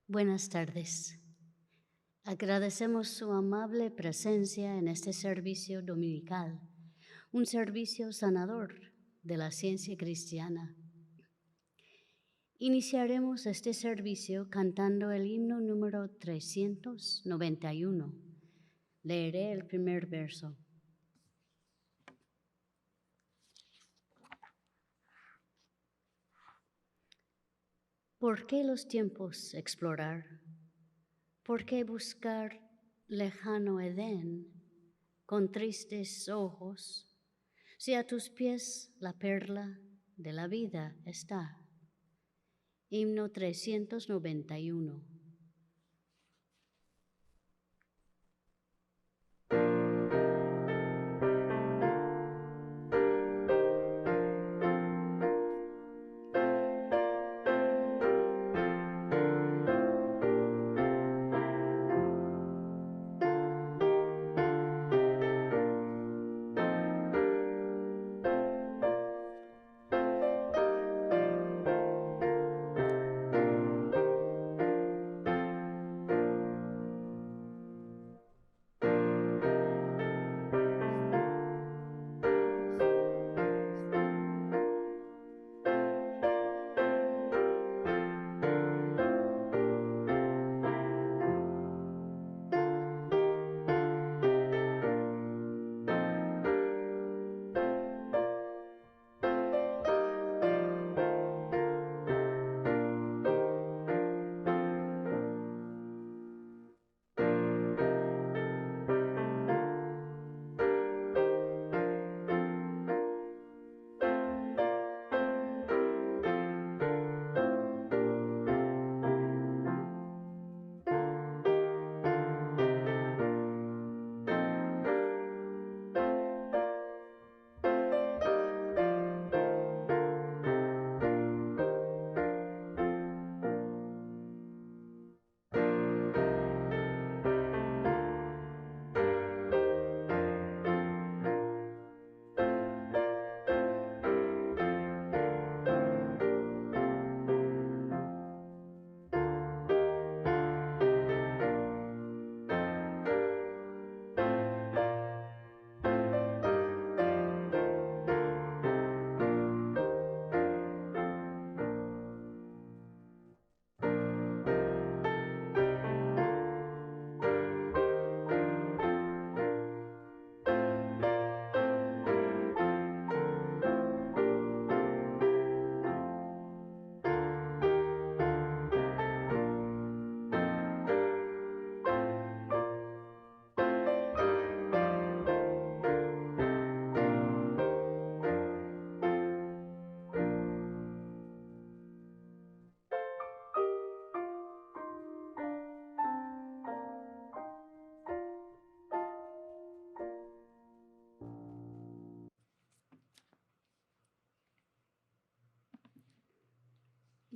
Buenas tardes. Agradecemos su amable presencia en este servicio dominical, un servicio sanador de la ciencia cristiana. Iniciaremos este servicio cantando el himno número 391. Leeré el primer verso. ¿Por qué los tiempos explorar? ¿Por qué buscar lejano Edén con tristes ojos, si a tus pies la perla de la vida está? Himno 391.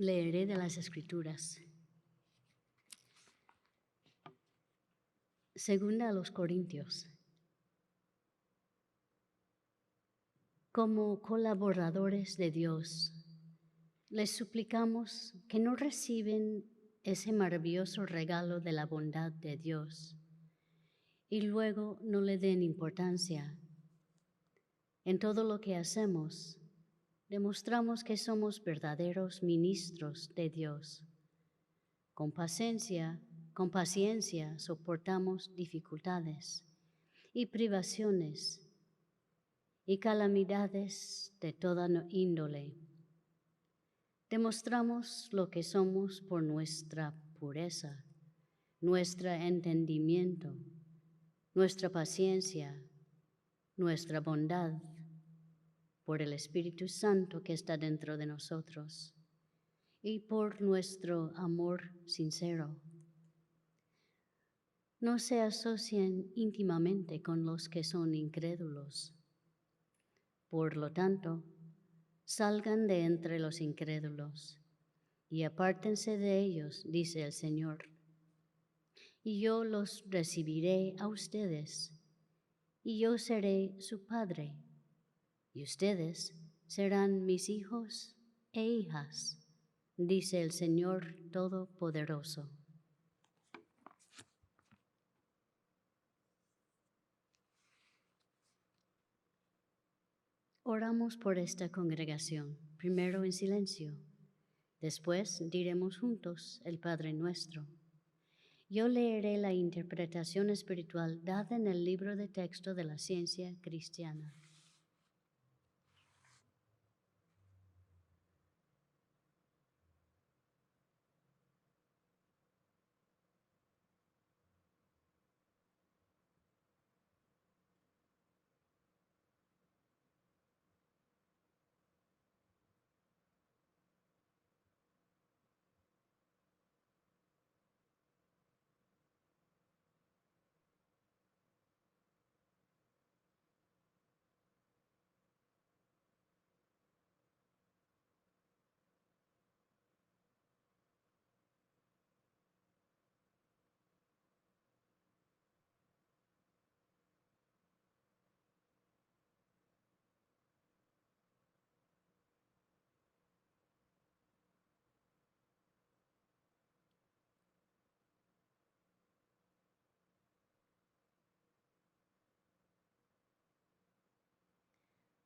Leeré de las Escrituras. Segunda a los Corintios. Como colaboradores de Dios, les suplicamos que no reciben ese maravilloso regalo de la bondad de Dios y luego no le den importancia. En todo lo que hacemos, demostramos que somos verdaderos ministros de Dios. Con paciencia soportamos dificultades y privaciones y calamidades de toda índole. Demostramos lo que somos por nuestra pureza, nuestro entendimiento, nuestra paciencia, nuestra bondad, por el Espíritu Santo que está dentro de nosotros y por nuestro amor sincero. No se asocien íntimamente con los que son incrédulos. Por lo tanto, salgan de entre los incrédulos y apártense de ellos, dice el Señor. Y yo los recibiré a ustedes, y yo seré su Padre, y ustedes serán mis hijos e hijas, dice el Señor Todopoderoso. Oramos por esta congregación, primero en silencio. Después diremos juntos el Padre Nuestro. Yo leeré la interpretación espiritual dada en el libro de texto de la ciencia cristiana.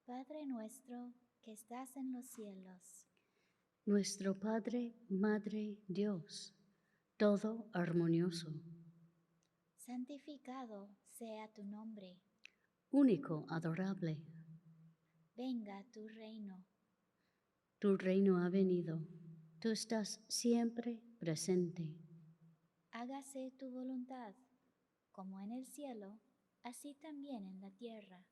Padre nuestro que estás en los cielos, Nuestro Padre, Madre, Dios, todo armonioso, santificado sea tu nombre, único, adorable. venga tu reino, Tu reino ha venido, tú estás siempre presente. hágase tu voluntad, como en el cielo, así también en la tierra.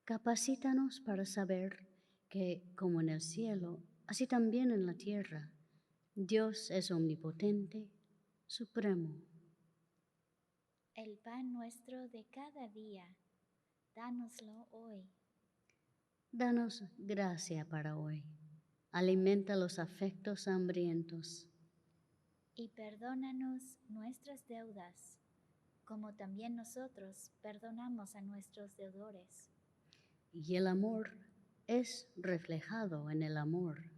Capacítanos para saber que, como en el cielo, así también en la tierra, Dios es omnipotente, supremo. El pan nuestro de cada día, dánoslo hoy. Danos gracia para hoy. Alimenta los afectos hambrientos. Y perdónanos nuestras deudas, como también nosotros perdonamos a nuestros deudores. Y el amor es reflejado en el amor.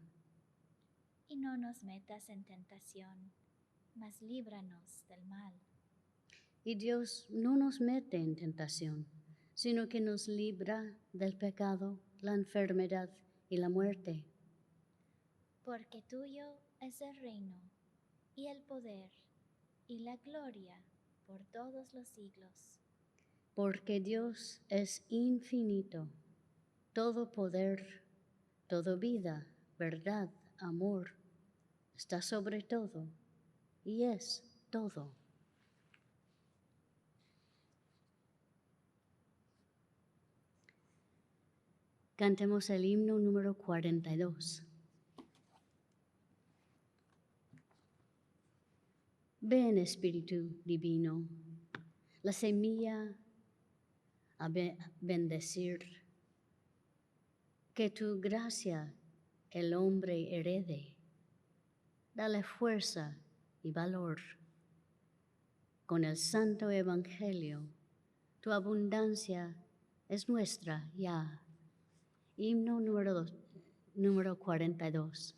Y no nos metas en tentación, mas líbranos del mal. Y Dios no nos mete en tentación, sino que nos libra del pecado, la enfermedad y la muerte. Porque tuyo es el reino, y el poder, y la gloria, por todos los siglos. Porque Dios es infinito, todo poder, toda vida, verdad, amor, está sobre todo y es todo. Cantemos el himno número 42. Ven Espíritu Divino, la semilla a bendecir, que tu gracia el hombre herede, dale fuerza y valor. Con el santo evangelio, tu abundancia es nuestra ya. Himno número 42.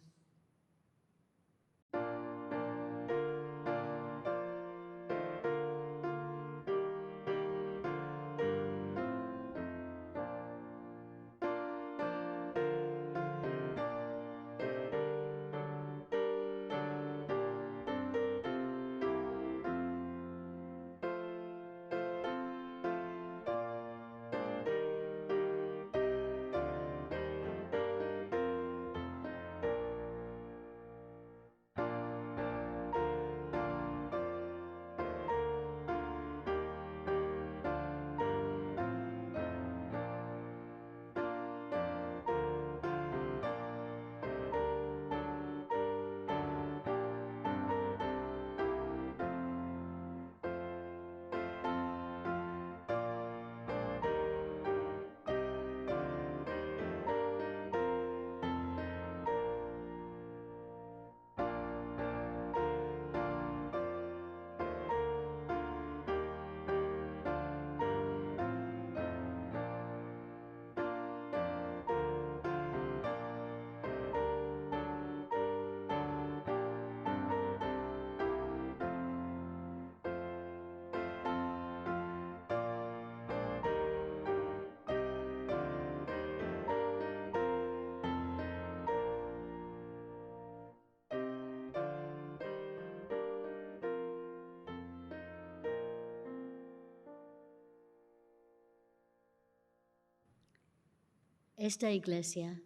Esta iglesia,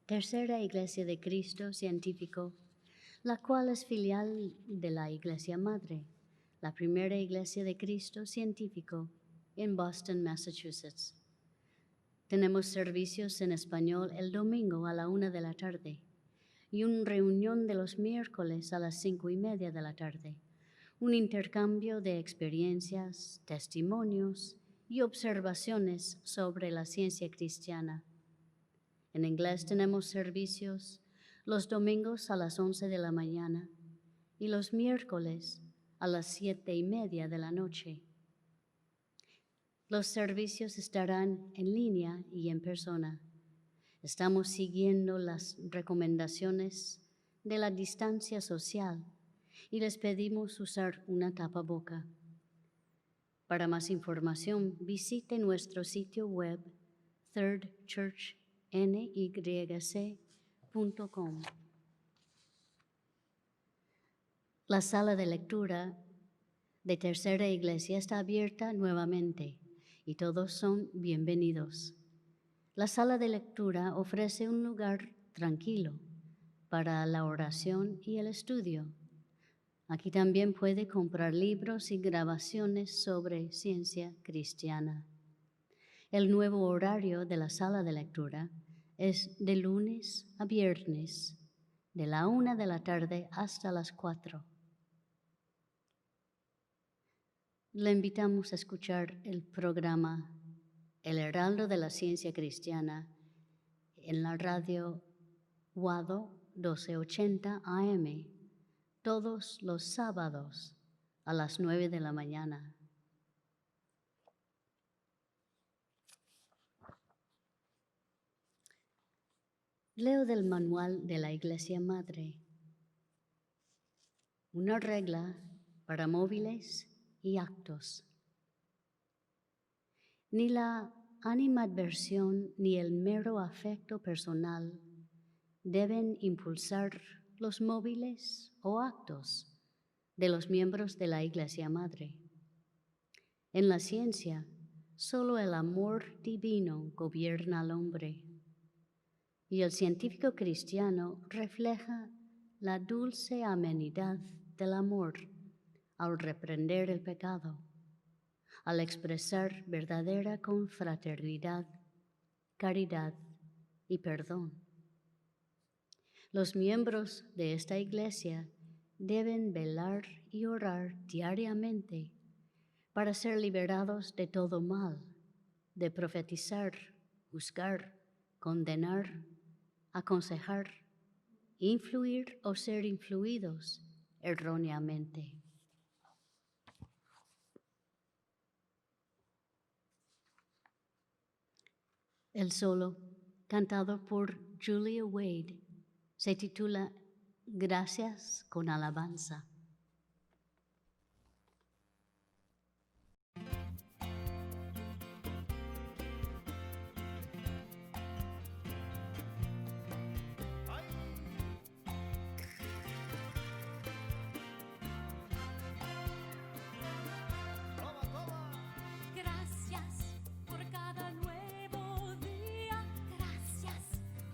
tercera iglesia de Cristo científico, la cual es filial de la Iglesia Madre, la primera iglesia de Cristo científico en Boston, Massachusetts. Tenemos servicios en español el domingo a la 1 de la tarde y una reunión de los miércoles a las 5:30 de la tarde. Un intercambio de experiencias, testimonios y observaciones sobre la ciencia cristiana. En inglés tenemos servicios los domingos a las 11 de la mañana y los miércoles a las 7:30 de la noche. Los servicios estarán en línea y en persona. Estamos siguiendo las recomendaciones de la distancia social y les pedimos usar una tapaboca. Para más información, visite nuestro sitio web thirdchurchnyc.com. La sala de lectura de Tercera Iglesia está abierta nuevamente y todos son bienvenidos. La sala de lectura ofrece un lugar tranquilo para la oración y el estudio. Aquí también puede comprar libros y grabaciones sobre ciencia cristiana. El nuevo horario de la sala de lectura es de lunes a viernes, de la 1 de la tarde hasta las 4. Le invitamos a escuchar el programa El Heraldo de la Ciencia Cristiana en la radio Guado 1280 AM todos los sábados a las 9 de la mañana. Leo del manual de la Iglesia Madre. Una regla para móviles y actos. Ni la animadversión ni el mero afecto personal deben impulsar los móviles o actos de los miembros de la Iglesia Madre. En la ciencia, solo el amor divino gobierna al hombre, y el científico cristiano refleja la dulce amenidad del amor al reprender el pecado, al expresar verdadera confraternidad, caridad y perdón. Los miembros de esta iglesia deben velar y orar diariamente para ser liberados de todo mal, de profetizar, juzgar, condenar, aconsejar, influir o ser influidos erróneamente. El solo, cantado por Julia Wade, se titula Gracias con alabanza. Gracias por cada nuevo día, gracias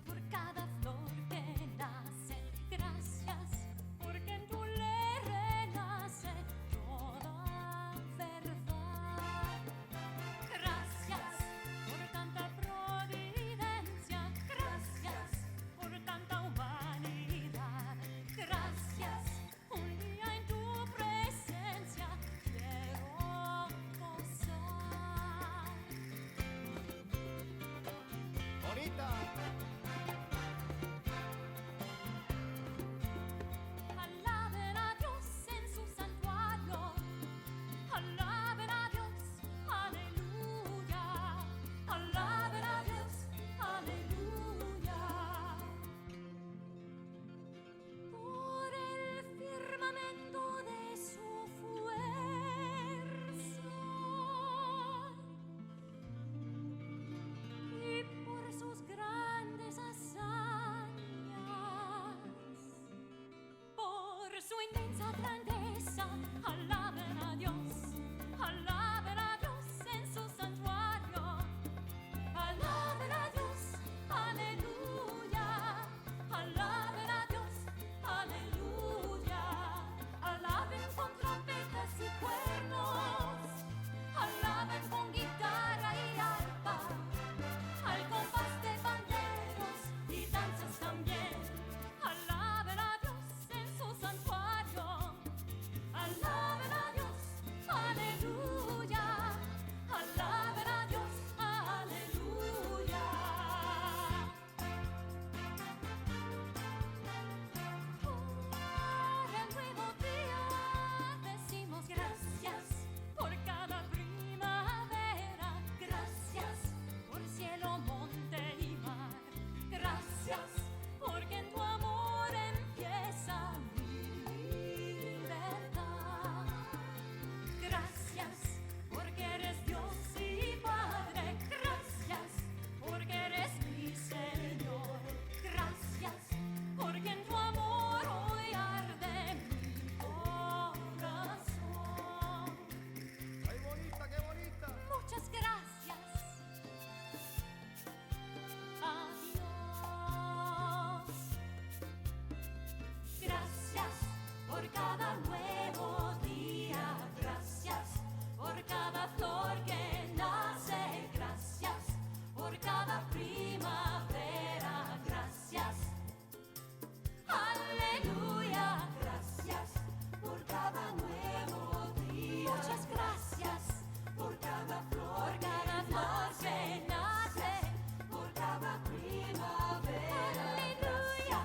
por cada flor que nace, gracias porque en tu ley renace toda verdad. Gracias por tanta providencia, gracias por tanta humanidad, gracias un día en tu presencia quiero gozar. Bonita. Alaben a Dios en su santuario, alaben a Dios, aleluya, alaben a Dios, aleluya. Por el firmamento de su fuerza y por sus gracias cada nuevo día. Gracias por cada flor que nace. Gracias por cada primavera. Gracias. Aleluya. Gracias por cada nuevo día. Muchas gracias por cada flor que nace. Por cada primavera. Aleluya.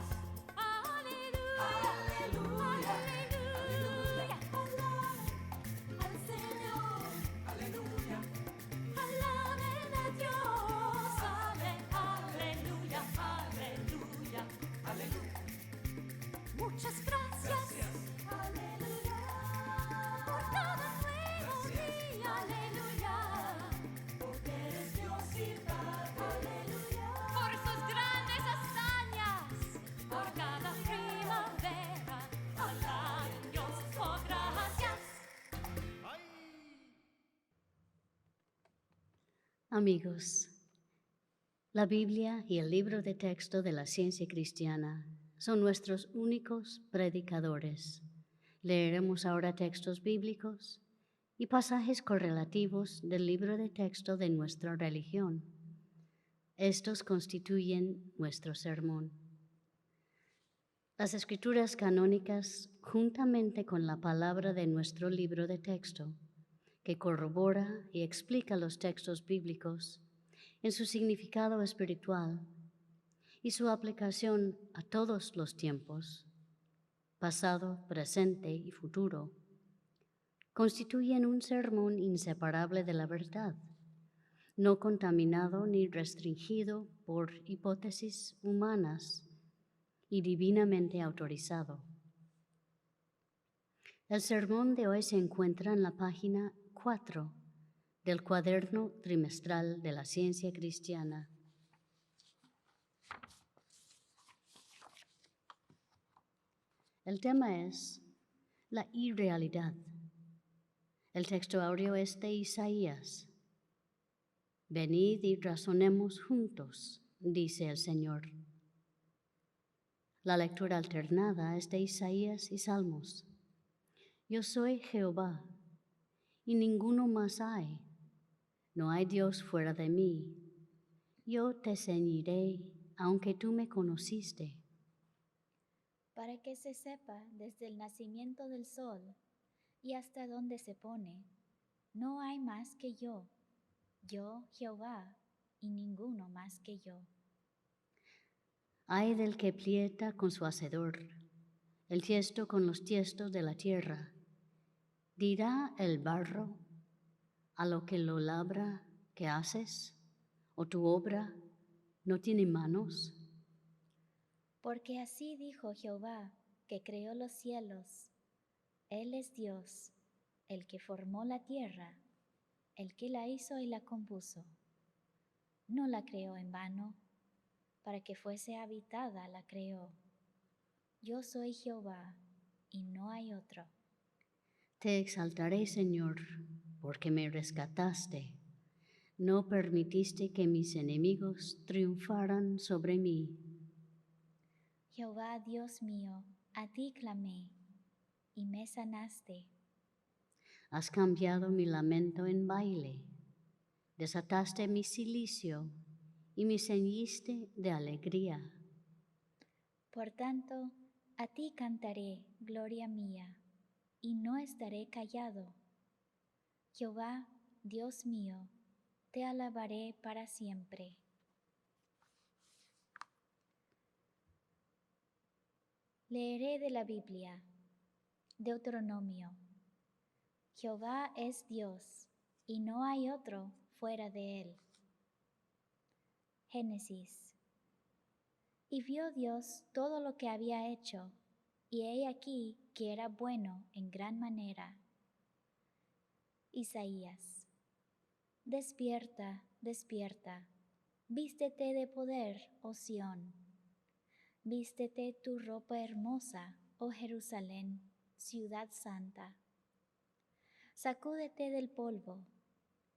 Aleluya. Aleluya. Aleluya. Al Señor. Aleluya. Alaben a Dios. Amén. Aleluya. Aleluya. Aleluya. Muchas gracias. Aleluya. Por cada nuevo día. Aleluya. Porque eres Dios y Padre. Aleluya. Por sus grandes hazañas. Por cada primavera. Alaben Dios. Oh, gracias. Amigos, la Biblia y el libro de texto de la ciencia cristiana son nuestros únicos predicadores. Leeremos ahora textos bíblicos y pasajes correlativos del libro de texto de nuestra religión. Estos constituyen nuestro sermón. Las escrituras canónicas, juntamente con la palabra de nuestro libro de texto, que corrobora y explica los textos bíblicos en su significado espiritual y su aplicación a todos los tiempos, pasado, presente y futuro, constituyen un sermón inseparable de la verdad, no contaminado ni restringido por hipótesis humanas y divinamente autorizado. El sermón de hoy se encuentra en la página 4 del cuaderno trimestral de la ciencia cristiana. El tema es la irrealidad. El texto áureo es de Isaías. Venid y razonemos juntos, dice el Señor. La lectura alternada es de Isaías y Salmos. Yo soy Jehová, y ninguno más hay. No hay Dios fuera de mí. Yo te ceñiré, aunque tú me conociste. para que se sepa desde el nacimiento del sol y hasta donde se pone, no hay más que yo Jehová, y ninguno más que yo. Ay del que plieta con su hacedor, el tiesto con los tiestos de la tierra. ¿Dirá el barro a lo que lo labra, qué haces? ¿O tu obra no tiene manos? Porque así dijo Jehová, que creó los cielos. Él es Dios, el que formó la tierra, el que la hizo y la compuso. No la creó en vano, para que fuese habitada la creó. Yo soy Jehová, y no hay otro. Te exaltaré, Señor, porque me rescataste. No permitiste que mis enemigos triunfaran sobre mí. Jehová Dios mío, a ti clamé, y me sanaste. Has cambiado mi lamento en baile. Desataste mi cilicio y me ceñiste de alegría. Por tanto, a ti cantaré, gloria mía, y no estaré callado. Jehová, Dios mío, te alabaré para siempre. Leeré de la Biblia. Deuteronomio. Jehová es Dios, y no hay otro fuera de él. Génesis. Y vio Dios todo lo que había hecho, y he aquí que era bueno en gran manera. Isaías. Despierta, despierta, vístete de poder, oh Sión. Vístete tu ropa hermosa, oh Jerusalén, ciudad santa. Sacúdete del polvo,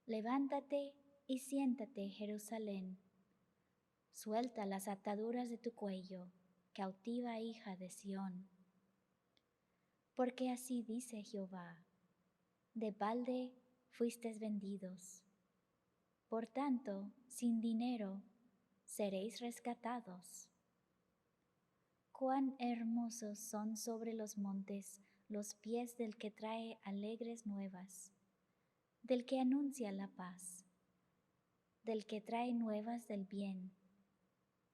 levántate y siéntate, Jerusalén. Suelta las ataduras de tu cuello, cautiva hija de Sión. Porque así dice Jehová, de balde fuisteis vendidos. Por tanto, sin dinero seréis rescatados. Cuán hermosos son sobre los montes los pies del que trae alegres nuevas, del que anuncia la paz, del que trae nuevas del bien,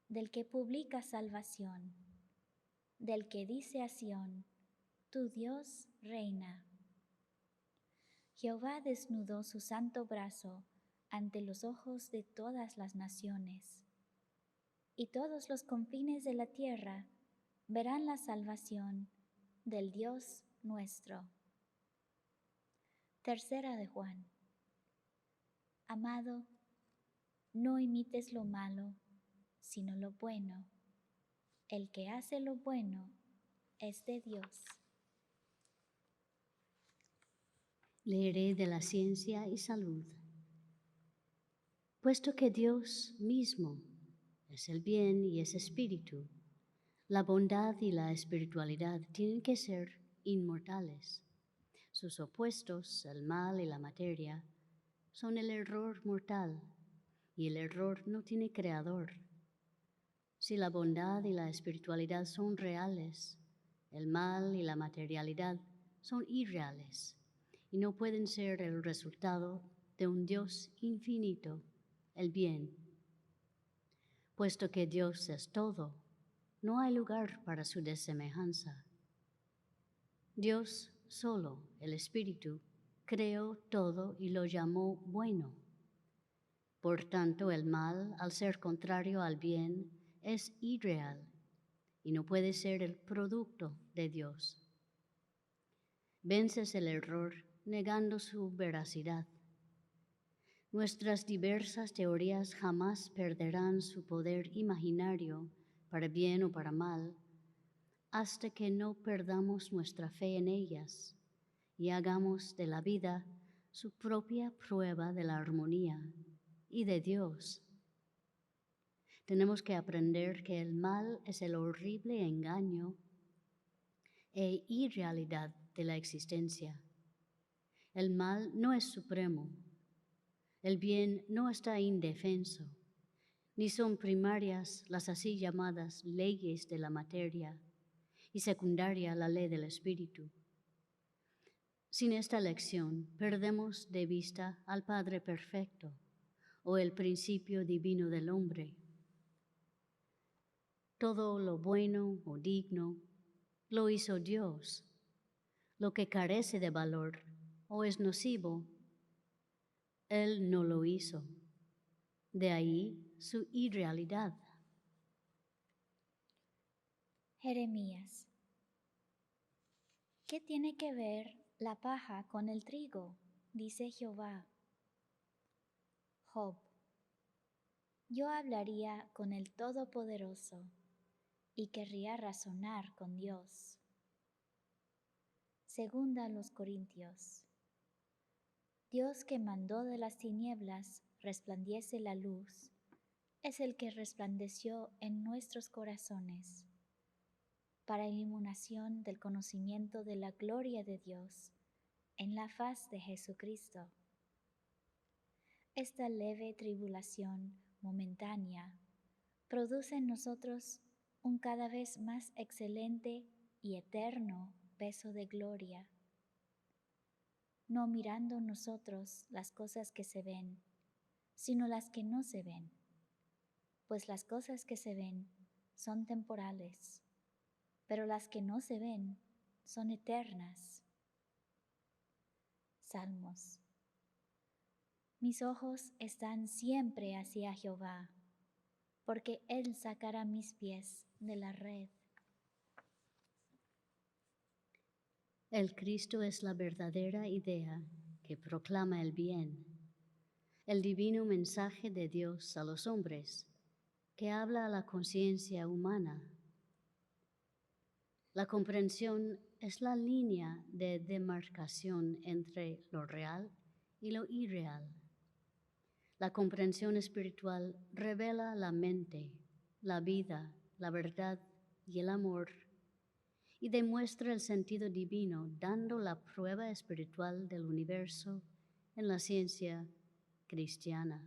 del que publica salvación, del que dice a Sión, tu Dios reina. Jehová desnudó su santo brazo ante los ojos de todas las naciones, y todos los confines de la tierra verán la salvación del Dios nuestro. Tercera de Juan. Amado, no imites lo malo, sino lo bueno. El que hace lo bueno es de Dios. Leeré de la ciencia y salud. Puesto que Dios mismo es el bien y es espíritu, la bondad y la espiritualidad tienen que ser inmortales. Sus opuestos, el mal y la materia, son el error mortal, y el error no tiene creador. Si la bondad y la espiritualidad son reales, el mal y la materialidad son irreales y no pueden ser el resultado de un Dios infinito, el bien. Puesto que Dios es todo, no hay lugar para su desemejanza. Dios solo, el Espíritu, creó todo y lo llamó bueno. Por tanto, el mal, al ser contrario al bien, es irreal y no puede ser el producto de Dios. Vences el error negando su veracidad. Nuestras diversas teorías jamás perderán su poder imaginario, para bien o para mal, hasta que no perdamos nuestra fe en ellas y hagamos de la vida su propia prueba de la armonía y de Dios. Tenemos que aprender que el mal es el horrible engaño e irrealidad de la existencia. El mal no es supremo, el bien no está indefenso, ni son primarias las así llamadas leyes de la materia y secundaria la ley del espíritu. Sin esta lección perdemos de vista al Padre perfecto o el principio divino del hombre. Todo lo bueno o digno lo hizo Dios. Lo que carece de valor o es nocivo, Él no lo hizo. De ahí su irrealidad. Jeremías. ¿Qué tiene que ver la paja con el trigo? Dice Jehová. Job. Yo hablaría con el Todopoderoso y querría razonar con Dios. Segunda a los Corintios. Dios que mandó de las tinieblas resplandiese la luz, es el que resplandeció en nuestros corazones, para iluminación del conocimiento de la gloria de Dios en la faz de Jesucristo. Esta leve tribulación momentánea produce en nosotros un cada vez más excelente y eterno peso de gloria, no mirando nosotros las cosas que se ven, sino las que no se ven, pues las cosas que se ven son temporales, pero las que no se ven son eternas. Salmos. Mis ojos están siempre hacia Jehová, porque Él sacará mis pies de la red. El Cristo es la verdadera idea que proclama el bien, el divino mensaje de Dios a los hombres, que habla a la conciencia humana. La comprensión es la línea de demarcación entre lo real y lo irreal. La comprensión espiritual revela la mente, la vida, la verdad y el amor, y demuestra el sentido divino, dando la prueba espiritual del universo en la ciencia cristiana.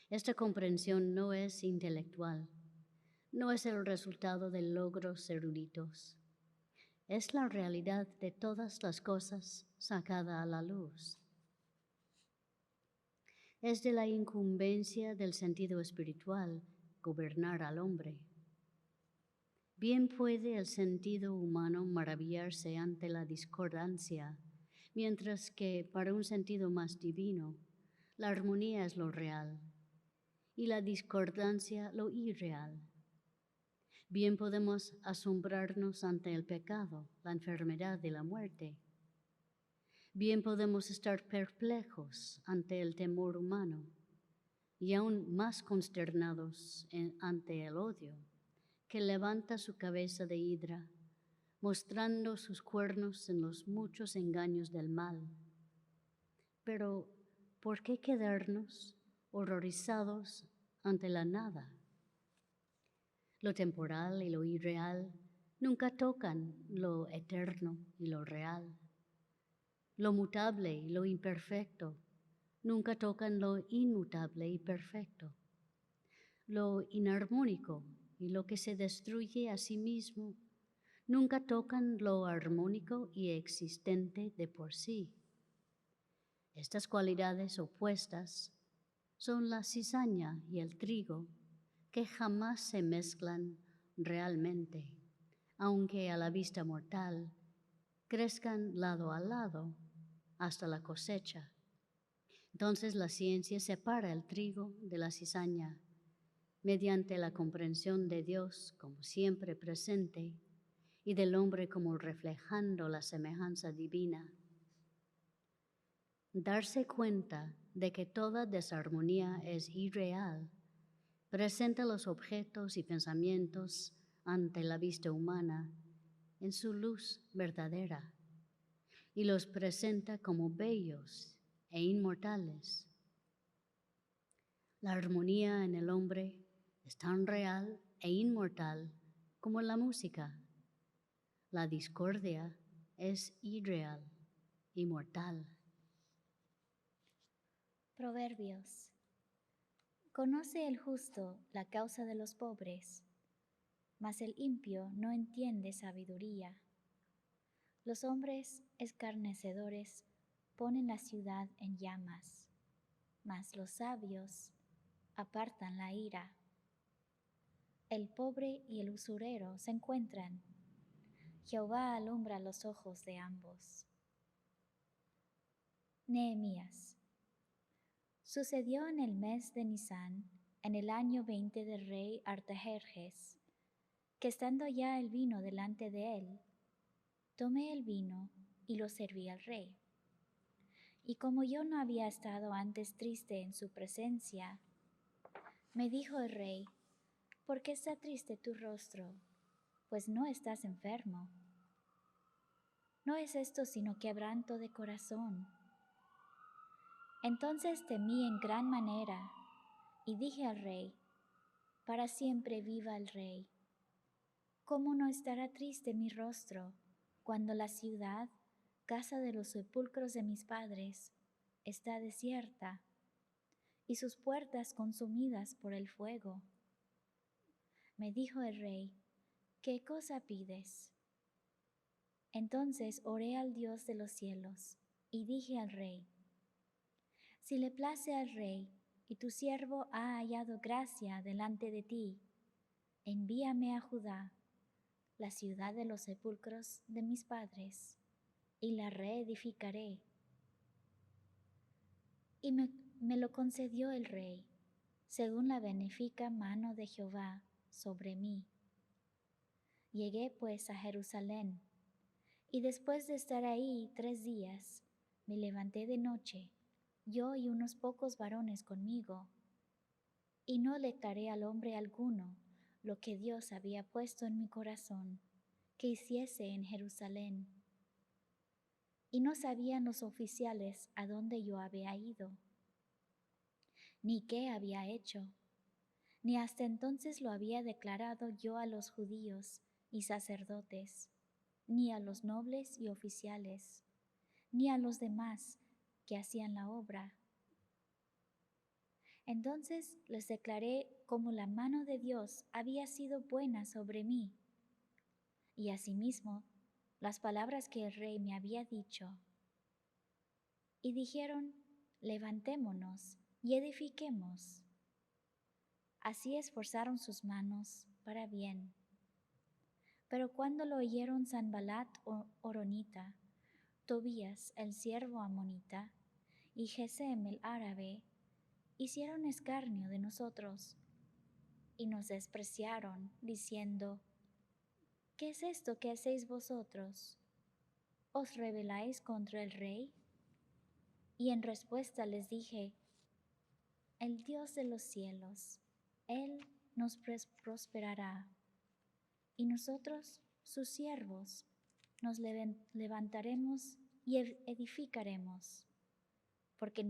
Esta comprensión no es intelectual, no es el resultado de logros eruditos, es la realidad de todas las cosas sacada a la luz. Es de la incumbencia del sentido espiritual gobernar al hombre. Bien puede el sentido humano maravillarse ante la discordancia, mientras que para un sentido más divino, la armonía es lo real y la discordancia lo irreal. Bien podemos asombrarnos ante el pecado, la enfermedad y la muerte. Bien podemos estar perplejos ante el temor humano y aún más consternados ante el odio, que levanta su cabeza de hidra, mostrando sus cuernos en los muchos engaños del mal. Pero, ¿por qué quedarnos horrorizados ante la nada? Lo temporal y lo irreal nunca tocan lo eterno y lo real. Lo mutable y lo imperfecto nunca tocan lo inmutable y perfecto. Lo inarmónico y lo que se destruye a sí mismo nunca tocan lo armónico y existente de por sí. Estas cualidades opuestas son la cizaña y el trigo, que jamás se mezclan realmente, aunque a la vista mortal crezcan lado a lado hasta la cosecha. Entonces la ciencia separa el trigo de la cizaña mediante la comprensión de Dios como siempre presente y del hombre como reflejando la semejanza divina. Darse cuenta de que toda desarmonía es irreal presenta los objetos y pensamientos ante la vista humana en su luz verdadera y los presenta como bellos e inmortales. La armonía en el hombre es tan real e inmortal como la música. La discordia es irreal y mortal. Proverbios. Conoce el justo la causa de los pobres, mas el impío no entiende sabiduría. Los hombres escarnecedores ponen la ciudad en llamas, mas los sabios apartan la ira. El pobre y el usurero se encuentran. Jehová alumbra los ojos de ambos. Nehemías. Sucedió en el mes de Nisán, en el año 20 del rey Artajerjes, que estando ya el vino delante de él, tomé el vino y lo serví al rey. Y como yo no había estado antes triste en su presencia, me dijo el rey: ¿por qué está triste tu rostro? Pues no estás enfermo. No es esto sino quebranto de corazón. Entonces temí en gran manera y dije al rey: para siempre viva el rey. ¿Cómo no estará triste mi rostro cuando la ciudad, casa de los sepulcros de mis padres, está desierta y sus puertas consumidas por el fuego? Me dijo el rey: ¿qué cosa pides? Entonces oré al Dios de los cielos y dije al rey: si le place al rey y tu siervo ha hallado gracia delante de ti, envíame a Judá, la ciudad de los sepulcros de mis padres, y la reedificaré. Y me lo concedió el rey, según la benéfica mano de Jehová sobre mí. Llegué pues a Jerusalén, y después de estar ahí 3 días, me levanté de noche, yo y unos pocos varones conmigo, y no declaré al hombre alguno lo que Dios había puesto en mi corazón, que hiciese en Jerusalén. Y no sabían los oficiales a dónde yo había ido, ni qué había hecho, ni hasta entonces lo había declarado yo a los judíos y sacerdotes, ni a los nobles y oficiales, ni a los demás que hacían la obra. Entonces les declaré cómo la mano de Dios había sido buena sobre mí, y asimismo las palabras que el rey me había dicho. Y dijeron: levantémonos y edifiquemos. Así esforzaron sus manos para bien. Pero cuando lo oyeron Sanballat horonita, Tobías el siervo amonita y Gesem el árabe, hicieron escarnio de nosotros y nos despreciaron, diciendo: ¿qué es esto que hacéis vosotros? ¿Os rebeláis contra el rey? Y en respuesta les dije: el Dios de los cielos, Él nos prosperará, y nosotros, sus siervos, nos levantaremos y edificaremos, porque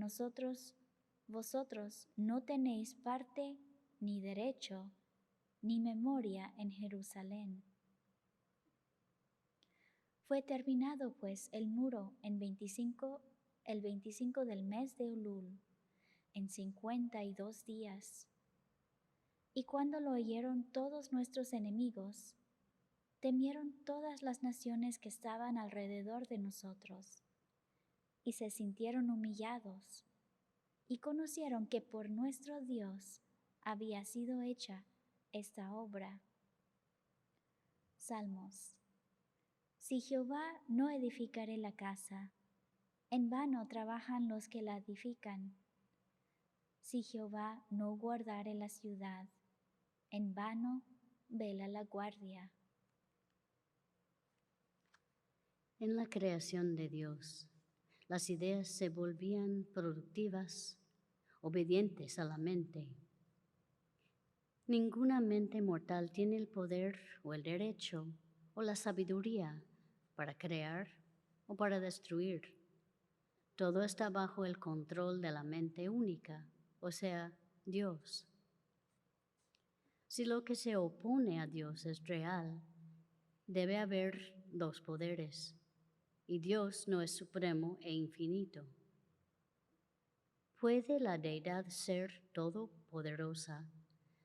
vosotros no tenéis parte ni derecho ni memoria en Jerusalén. Fue terminado pues el muro el 25 del mes de Elul, en 52 días. Y cuando lo oyeron todos nuestros enemigos, temieron todas las naciones que estaban alrededor de nosotros, y se sintieron humillados, y conocieron que por nuestro Dios había sido hecha esta obra. Salmos. Si Jehová no edificare la casa, en vano trabajan los que la edifican. Si Jehová no guardare la ciudad, en vano vela la guardia. En la creación de Dios, las ideas se volvían productivas, obedientes a la mente. Ninguna mente mortal tiene el poder o el derecho o la sabiduría para crear o para destruir. Todo está bajo el control de la mente única, o sea, Dios. Si lo que se opone a Dios es real, debe haber dos poderes, y Dios no es supremo e infinito. ¿Puede la deidad ser todopoderosa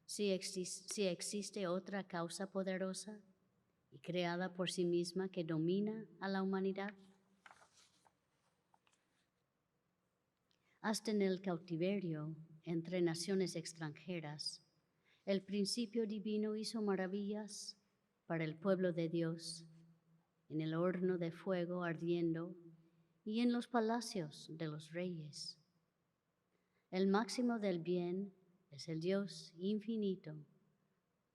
si existe otra causa poderosa y creada por sí misma que domina a la humanidad? Hasta en el cautiverio entre naciones extranjeras, el principio divino hizo maravillas para el pueblo de Dios, en el horno de fuego ardiendo y en los palacios de los reyes. El máximo del bien es el Dios infinito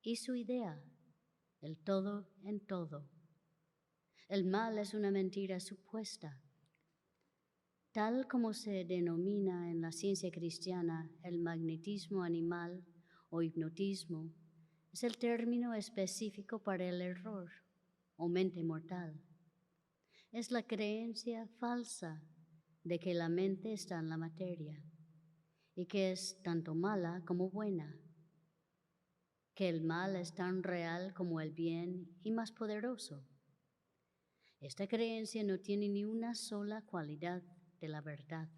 y su idea, el todo en todo. El mal es una mentira supuesta. Tal como se denomina en la ciencia cristiana el magnetismo animal o hipnotismo, es el término específico para el error o mente mortal. Es la creencia falsa de que la mente está en la materia y que es tanto mala como buena, que el mal es tan real como el bien y más poderoso. Esta creencia no tiene ni una sola cualidad de la verdad.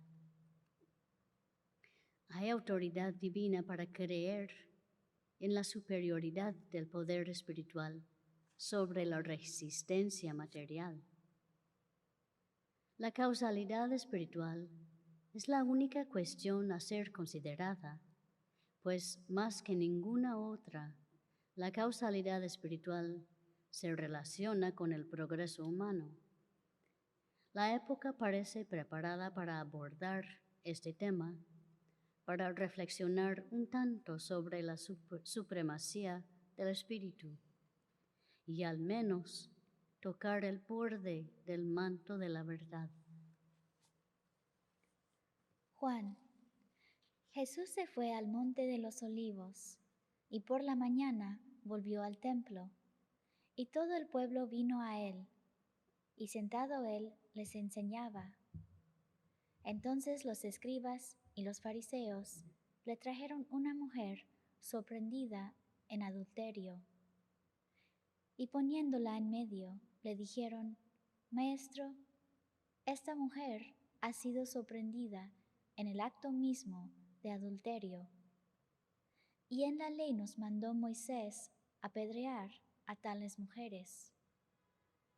Hay autoridad divina para creer en la superioridad del poder espiritual sobre la resistencia material. La causalidad espiritual es la única cuestión a ser considerada, pues más que ninguna otra, la causalidad espiritual se relaciona con el progreso humano. La época parece preparada para abordar este tema, para reflexionar un tanto sobre la supremacía del espíritu y al menos tocar el borde del manto de la verdad. Juan. Jesús se fue al monte de los olivos y por la mañana volvió al templo, y todo el pueblo vino a él, y sentado él les enseñaba. Entonces los escribas y los fariseos le trajeron una mujer sorprendida en adulterio, y poniéndola en medio, le dijeron, Maestro, esta mujer ha sido sorprendida en el acto mismo de adulterio. Y en la ley nos mandó Moisés apedrear a tales mujeres.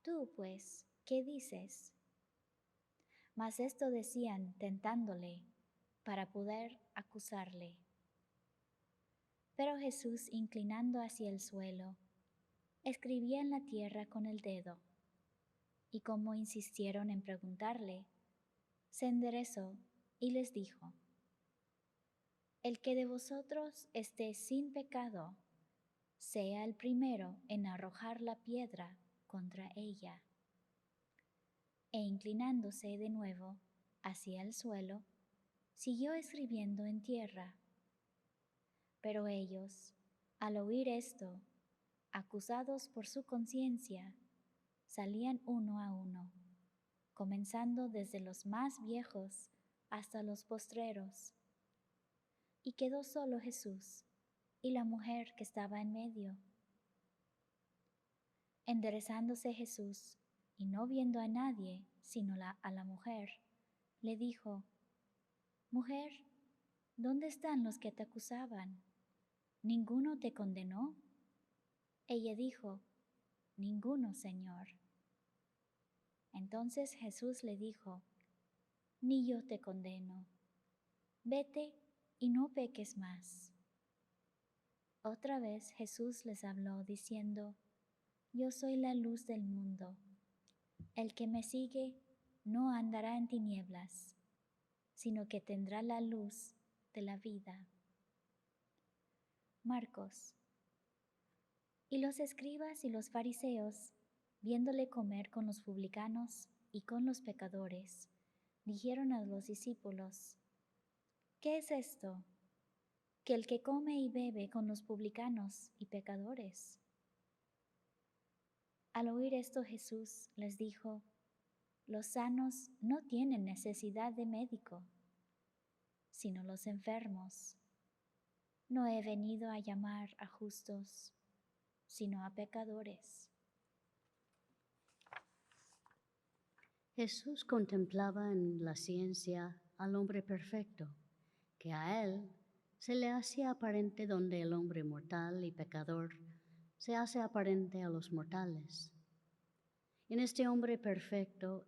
Tú, pues, ¿qué dices? Mas esto decían tentándole para poder acusarle. Pero Jesús, inclinando hacia el suelo, escribía en la tierra con el dedo, y como insistieron en preguntarle, se enderezó y les dijo, El que de vosotros esté sin pecado, sea el primero en arrojar la piedra contra ella. E inclinándose de nuevo hacia el suelo, siguió escribiendo en tierra. Pero ellos, al oír esto, acusados por su conciencia, salían uno a uno, comenzando desde los más viejos hasta los postreros. Y quedó solo Jesús y la mujer que estaba en medio. Enderezándose Jesús, y no viendo a nadie sino a la mujer, le dijo, Mujer, ¿dónde están los que te acusaban? ¿Ninguno te condenó? Ella dijo, Ninguno, Señor. Entonces Jesús le dijo, Ni yo te condeno. Vete y no peques más. Otra vez Jesús les habló diciendo, Yo soy la luz del mundo. El que me sigue no andará en tinieblas, sino que tendrá la luz de la vida. Marcos. Y los escribas y los fariseos, viéndole comer con los publicanos y con los pecadores, dijeron a los discípulos, ¿qué es esto? Que el que come y bebe con los publicanos y pecadores. Al oír esto Jesús les dijo, Los sanos no tienen necesidad de médico, sino los enfermos. No he venido a llamar a justos, sino a pecadores. Jesús contemplaba en la ciencia al hombre perfecto, que a él se le hacía aparente donde el hombre mortal y pecador se hace aparente a los mortales. En este hombre perfecto,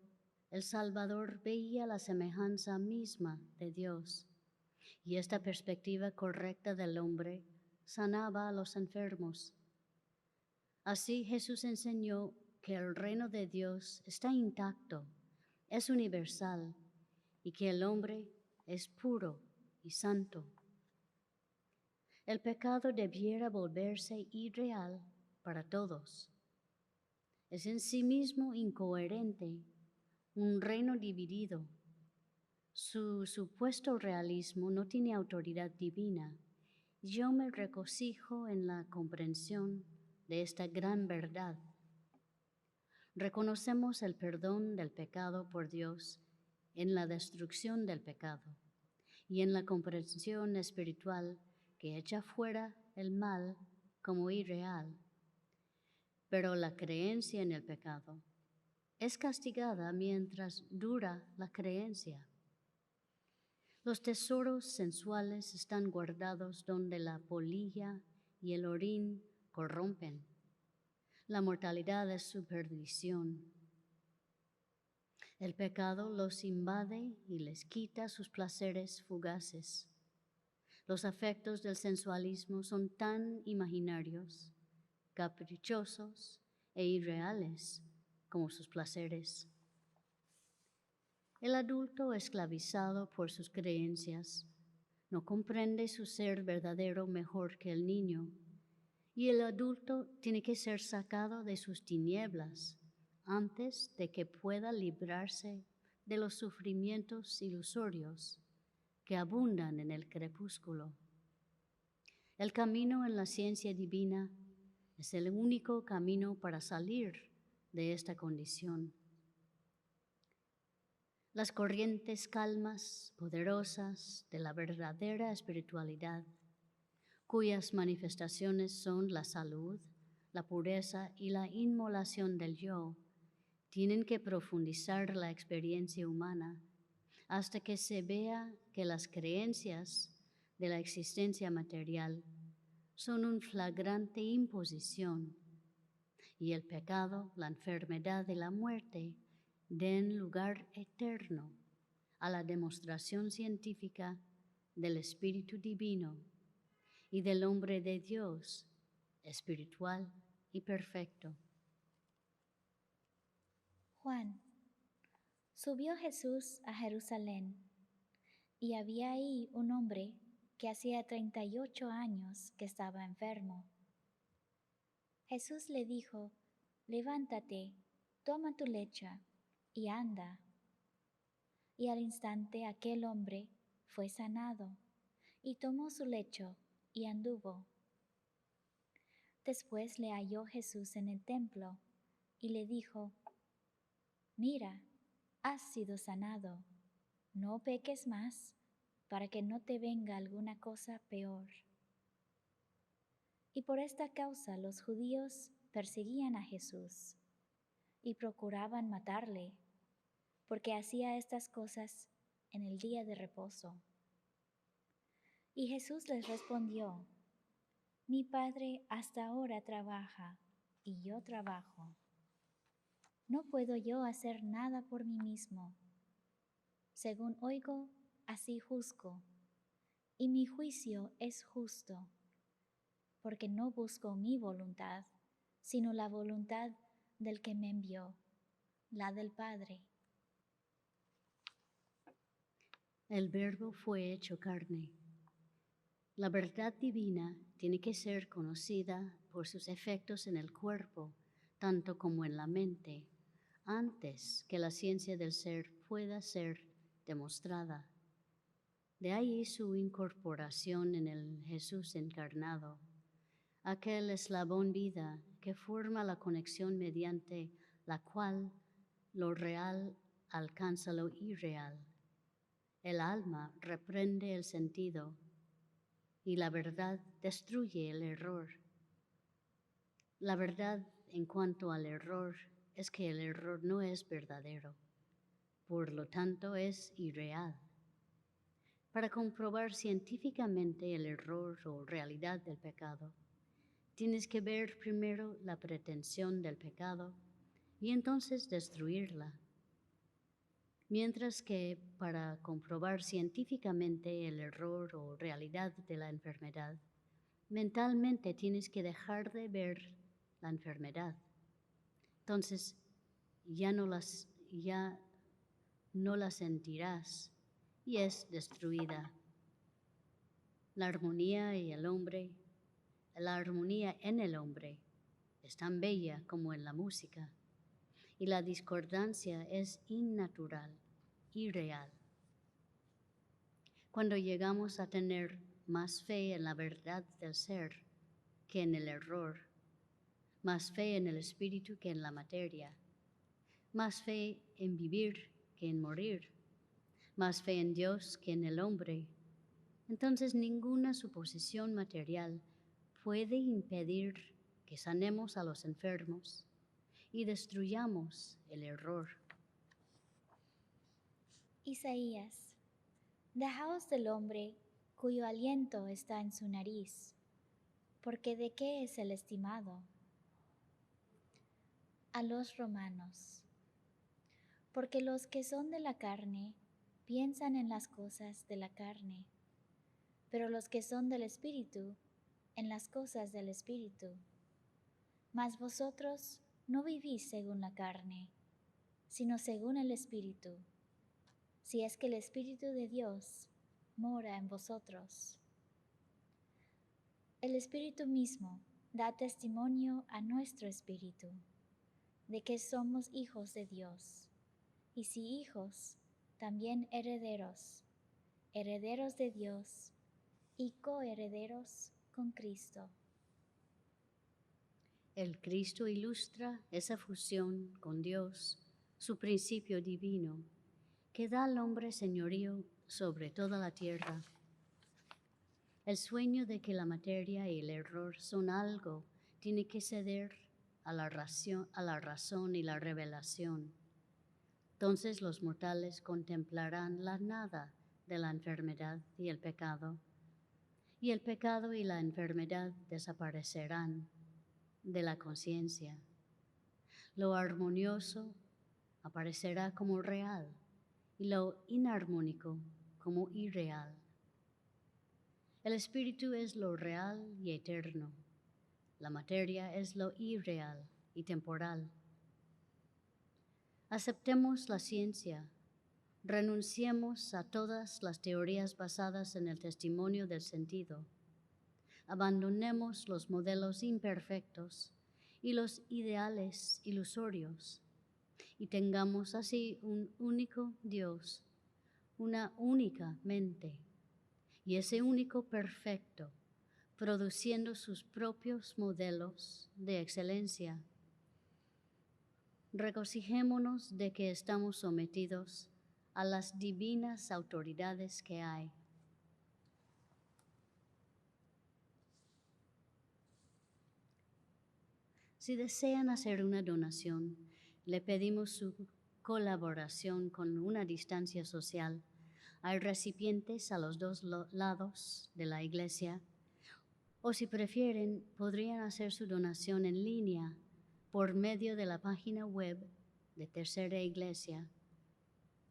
el Salvador veía la semejanza misma de Dios, y esta perspectiva correcta del hombre sanaba a los enfermos. Así Jesús enseñó que el reino de Dios está intacto, es universal, y que el hombre es puro y santo. El pecado debiera volverse irreal para todos. Es en sí mismo incoherente, un reino dividido. Su supuesto realismo no tiene autoridad divina. Yo me regocijo en la comprensión de esta gran verdad. Reconocemos el perdón del pecado por Dios en la destrucción del pecado y en la comprensión espiritual que echa fuera el mal como irreal. Pero la creencia en el pecado es castigada mientras dura la creencia. Los tesoros sensuales están guardados donde la polilla y el orín corrompen. La mortalidad es su perdición. El pecado los invade y les quita sus placeres fugaces. Los afectos del sensualismo son tan imaginarios, caprichosos e irreales como sus placeres. El adulto, esclavizado por sus creencias, no comprende su ser verdadero mejor que el niño, y el adulto tiene que ser sacado de sus tinieblas antes de que pueda librarse de los sufrimientos ilusorios que abundan en el crepúsculo. El camino en la ciencia divina es el único camino para salir de esta condición. Las corrientes calmas, poderosas de la verdadera espiritualidad, cuyas manifestaciones son la salud, la pureza y la inmolación del yo tienen que profundizar la experiencia humana hasta que se vea que las creencias de la existencia material son una flagrante imposición y el pecado, la enfermedad y la muerte den lugar eterno a la demostración científica del Espíritu Divino y del hombre de Dios, espiritual y perfecto. Juan. Subió Jesús a Jerusalén, y había ahí un hombre que hacía 38 años que estaba enfermo. Jesús le dijo, levántate, toma tu lecho y anda. Y al instante aquel hombre fue sanado, y tomó su lecho y anduvo. Después le halló Jesús en el templo, y le dijo, mira, has sido sanado, no peques más, para que no te venga alguna cosa peor. Y por esta causa los judíos perseguían a Jesús y procuraban matarle, porque hacía estas cosas en el día de reposo. Y Jesús les respondió, mi Padre hasta ahora trabaja, y yo trabajo. No puedo yo hacer nada por mí mismo. Según oigo, así juzgo, y mi juicio es justo, porque no busco mi voluntad, sino la voluntad del que me envió, la del Padre. El Verbo fue hecho carne. La verdad divina tiene que ser conocida por sus efectos en el cuerpo, tanto como en la mente, antes que la ciencia del ser pueda ser demostrada. De ahí su incorporación en el Jesús encarnado, aquel eslabón vida que forma la conexión mediante la cual lo real alcanza lo irreal. El alma reprende el sentido y la verdad destruye el error. La verdad en cuanto al error es que el error no es verdadero, por lo tanto es irreal. Para comprobar científicamente el error o realidad del pecado, tienes que ver primero la pretensión del pecado y entonces destruirla. Mientras que para comprobar científicamente el error o realidad de la enfermedad, mentalmente tienes que dejar de ver la enfermedad. Entonces ya no la sentirás y es destruida. La armonía en el hombre es tan bella como en la música, y la discordancia es innatural, irreal. Cuando llegamos a tener más fe en la verdad del ser que en el error, más fe en el espíritu que en la materia, más fe en vivir que en morir, más fe en Dios que en el hombre, entonces ninguna suposición material puede impedir que sanemos a los enfermos y destruyamos el error. Isaías, dejaos del hombre cuyo aliento está en su nariz, porque ¿de qué es el estimado? A los romanos, porque los que son de la carne piensan en las cosas de la carne, pero los que son del Espíritu, en las cosas del Espíritu. Mas vosotros no vivís según la carne, sino según el Espíritu, si es que el Espíritu de Dios mora en vosotros. El Espíritu mismo da testimonio a nuestro espíritu de que somos hijos de Dios, y si hijos, también herederos, herederos de Dios y coherederos con Cristo. El Cristo ilustra esa fusión con Dios, su principio divino, que da al hombre señorío sobre toda la tierra. El sueño de que la materia y el error son algo tiene que ceder a la razón y la revelación. Entonces los mortales contemplarán la nada de la enfermedad y el pecado y la enfermedad desaparecerán de la conciencia. Lo armonioso aparecerá como real y lo inarmónico como irreal. El espíritu es lo real y eterno. La materia es lo irreal y temporal. Aceptemos la ciencia. Renunciemos a todas las teorías basadas en el testimonio del sentido. Abandonemos los modelos imperfectos y los ideales ilusorios y tengamos así un único Dios, una única mente y ese único perfecto, produciendo sus propios modelos de excelencia. Regocijémonos de que estamos sometidos a las divinas autoridades que hay. Si desean hacer una donación, le pedimos su colaboración con una distancia social. Hay recipientes a los dos lados de la iglesia, o si prefieren, podrían hacer su donación en línea por medio de la página web de Tercera Iglesia,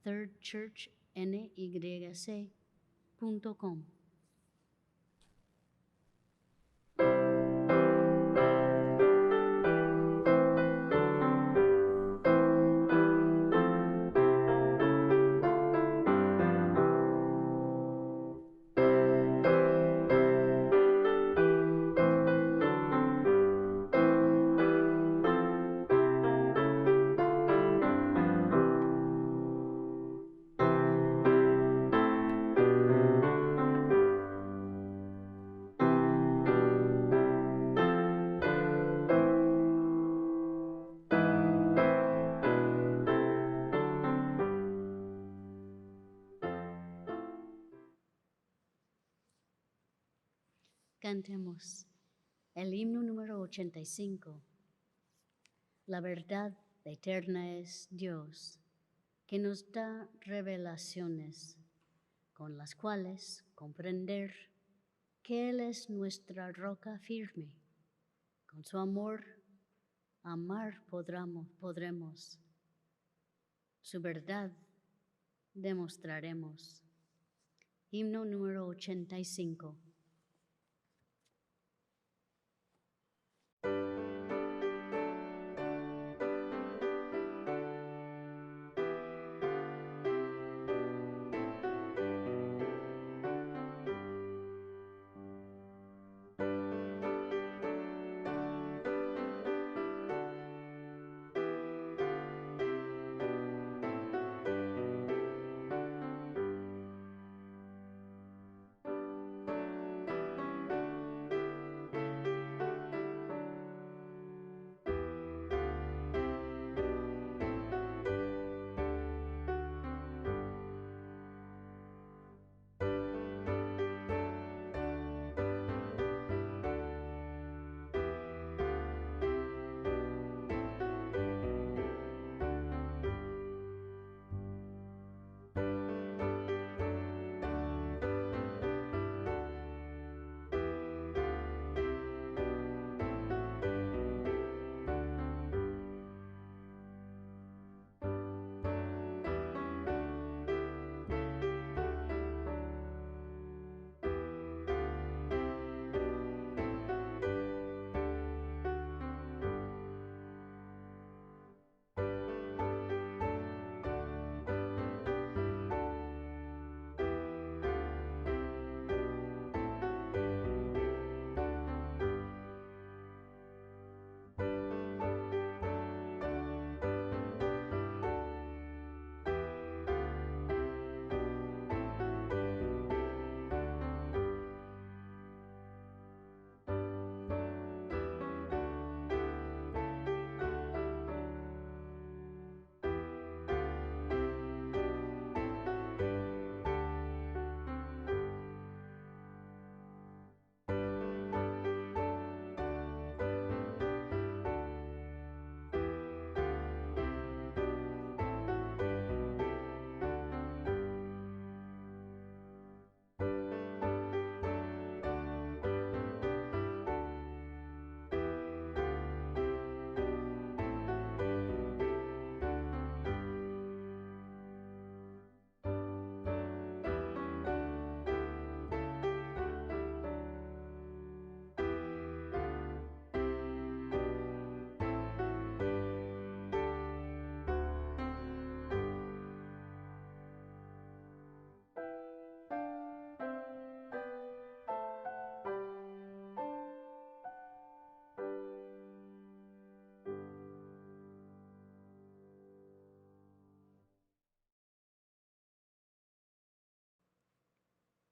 thirdchurchnyc.com. Cantemos el himno número 85. La verdad eterna es Dios, que nos da revelaciones con las cuales comprender que Él es nuestra roca firme. Con su amor, amar podremos. Su verdad demostraremos. Himno número 85.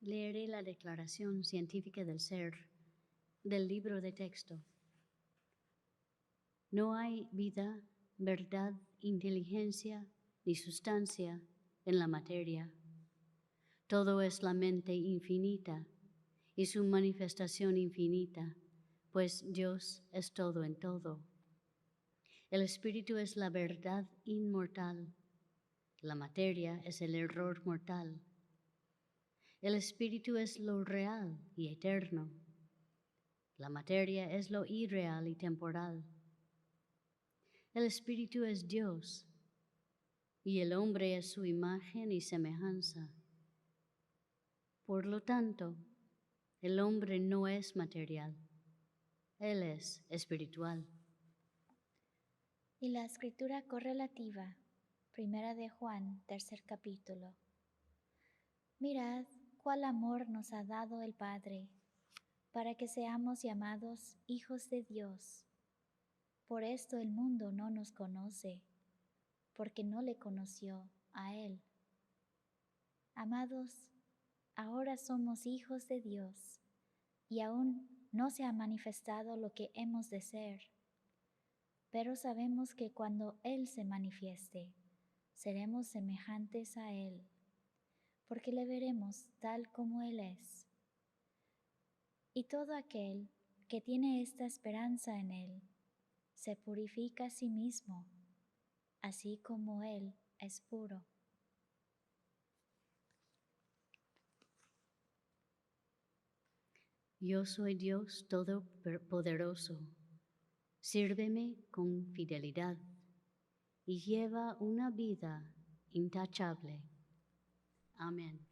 Leeré la declaración científica del ser del libro de texto. No hay vida, verdad, inteligencia ni sustancia en la materia. Todo es la mente infinita y su manifestación infinita, pues Dios es todo en todo. El espíritu es la verdad inmortal. La materia es el error mortal. El espíritu es lo real y eterno. La materia es lo irreal y temporal. El espíritu es Dios y el hombre es su imagen y semejanza. Por lo tanto, el hombre no es material, él es espiritual. Y la escritura correlativa, 1 de Juan, 3 capítulo. Mirad cuál amor nos ha dado el Padre, para que seamos llamados hijos de Dios. Por esto el mundo no nos conoce, porque no le conoció a Él. Amados, ahora somos hijos de Dios, y aún no se ha manifestado lo que hemos de ser. Pero sabemos que cuando Él se manifieste, seremos semejantes a Él, porque le veremos tal como Él es. Y todo aquel que tiene esta esperanza en Él, se purifica a sí mismo, así como Él es puro. Yo soy Dios Todopoderoso. Sírveme con fidelidad y lleva una vida intachable. Amén.